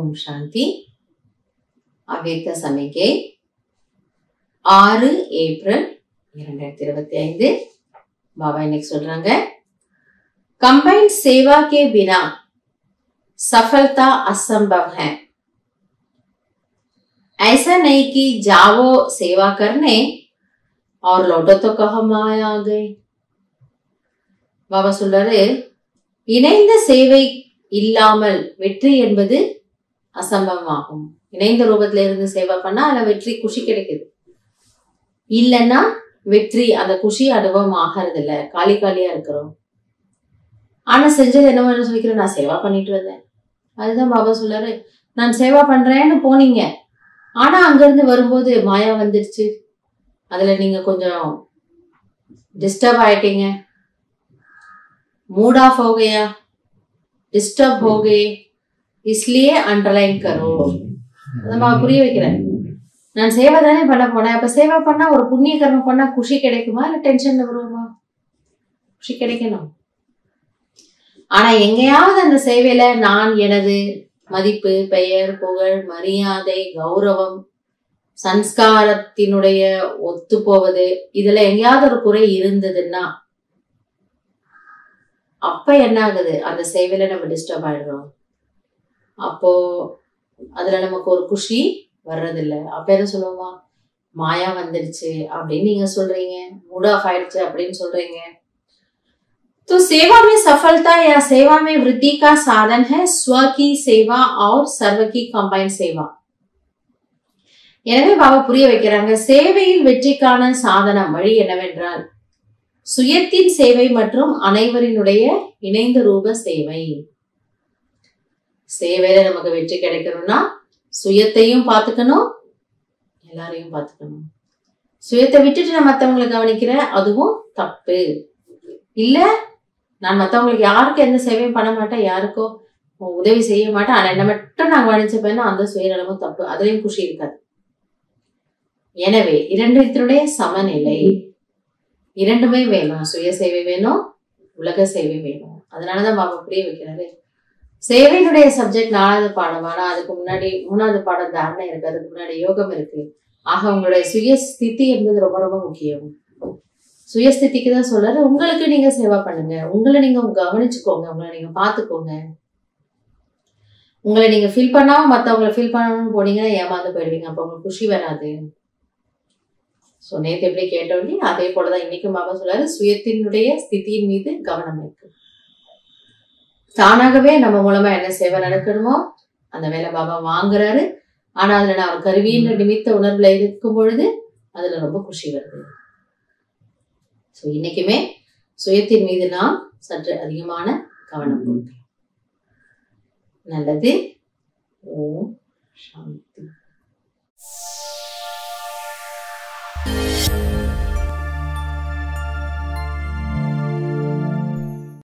ஓம் சாந்தி. அவ்யக்த சமிகை 6 ஏப்ரல் 2025. பாபா இன்னைக்கு சொல்றாங்க, कंबाइंड सेवा के बिना सफलता असंभव है। ऐसा नहीं कि जाओ सेवा करने और लौटो तो कहो माया आ गई। பாபா சொல்றாரு, இணைந்த சேவை இல்லாமல் வெற்றி என்பது அசம்பவமாகும். இணைந்த ரூபத்துல இருந்து சேவை பண்ணா அதுல வெற்றி குஷி கிடைக்குது, இல்லைன்னா வெற்றி அந்த குஷி அனுபவம் ஆகிறது இல்ல, காலி காலியா இருக்கிறோம். ஆனா செஞ்சது என்னவோ சொல்லிக்கிறேன், நான் சேவா பண்ணிட்டு வந்தேன். அதுதான் பாபா சொல்றாரு, நான் சேவா பண்றேன்னு போனீங்க, ஆனா அங்க இருந்து வரும்போது மாயா வந்துடுச்சு, அதுல நீங்க கொஞ்சம் டிஸ்டர்ப் ஆயிட்டீங்க, मूड ऑफ हो गया, डिस्टर्ब हो गए, इसलिए अंडरलाइन करो. நான் புரிய வைக்கிறேன். நான் சேவை தானே பண்ண போனேன், அப்ப சேவை பண்ணா ஒரு புண்ணிய கர்மம் பண்ணா குஷி கிடைக்குமா இல்ல டென்ஷன்ல வருவோமா? குஷி கிடைக்கணும். ஆனா எங்கேயாவது அந்த சேவையில நான் எனது மதிப்பு, பெயர், புகழ், மரியாதை, கௌரவம், சன்ஸ்காரத்தினுடைய ஒத்து போவது, இதுல எங்கேயாவது ஒரு குறை இருந்ததுன்னா அப்ப என்ன ஆகுது, அந்த சேவையில நம்ம டிஸ்டர்ப் ஆயிடுறோம். அப்போ அதுல நமக்கு ஒரு குஷி வர்றதில்ல. அப்ப என்ன சொல்லுவோமா, மாயா வந்துடுச்சு அப்படின்னு நீங்க சொல்றீங்க, மூட் ஆஃப் ஆயிடுச்சு அப்படின்னு சொல்றீங்க. तो सेवा में सफलता या सेवा में वृद्धि का साधन है स्व की सेवा और सर्व की कंबाइंड सेवा. எனவே பாபா புரிய வைக்கிறாங்க, சேவையில் வெற்றிக்கான சாதனம் வழி என்னவென்றால் சுயத்தின் சேவை மற்றும் அனைவரினுடைய இணைந்த ரூப சேவை. சேவையில நமக்கு வெற்றி கிடைக்கணும்னா சுயத்தையும் பார்த்துக்கணும், எல்லாரையும் பார்த்துக்கணும். சுயத்தை விட்டுட்டு நான் மத்தவங்களை கவனிக்கிறேன், அதுவும் தப்பு. இல்ல நான் மத்தவங்களுக்கு யாருக்கும் எந்த சேவையும் பண்ண மாட்டேன், யாருக்கோ உதவி செய்ய மாட்டேன், ஆனா என்ன மட்டும் நான் கவனிச்சுப்பேன்னா அந்த சுயநலமும் தப்பு, அதுலயும் குஷி இருக்காது. எனவே இரண்டினுடைய சமநிலை, இரண்டுமே வேணும். சுய சேவை வேணும், உலக சேவை வேணும். அதனாலதான் பாபா புரிய வைக்கிறாரு. சேவையினுடைய சப்ஜெக்ட் 4வது பாடம், ஆனா அதுக்கு முன்னாடி 3வது பாடம் தாரணை இருக்கு, அதுக்கு முன்னாடி யோகம் இருக்கு. ஆக உங்களுடைய சுய ஸ்திதி என்பது ரொம்ப ரொம்ப முக்கியம். சுயஸ்திதிக்கு தான் சொல்றாரு, உங்களுக்கு நீங்க சேவா பண்ணுங்க, உங்களை நீங்க கவனிச்சுக்கோங்க, உங்களை நீங்க பாத்துக்கோங்க. உங்களை நீங்க ஃபீல் பண்ணாம மத்தவங்களை ஃபீல் பண்ணணும்னு போனீங்கன்னா ஏமாந்து போயிடுவீங்க, அப்ப உங்களுக்கு குஷி வராது. சோ நேத்து எப்படி கேட்டோம் அதே போலதான் இன்னைக்கும் பாபா சொல்றாரு, சுயத்தினுடைய ஸ்திதியின் மீது கவனம் இருக்கு. தானாகவே நம்ம மூலமா என்ன சேவை நடக்கணுமோ அந்த வேலை பாபா வாங்குறாரு. ஆனா அதுல நான் கருவியின் நிமித்த உணர்வுல இருக்கும் பொழுது அதுல ரொம்ப குஷி வருது. சோ இன்னைக்குமே சுயத்தின் மீது நாம் சற்று அதிகமான கவனம் கொடுக்கலாம். நல்லது. ஓம் சாந்தி.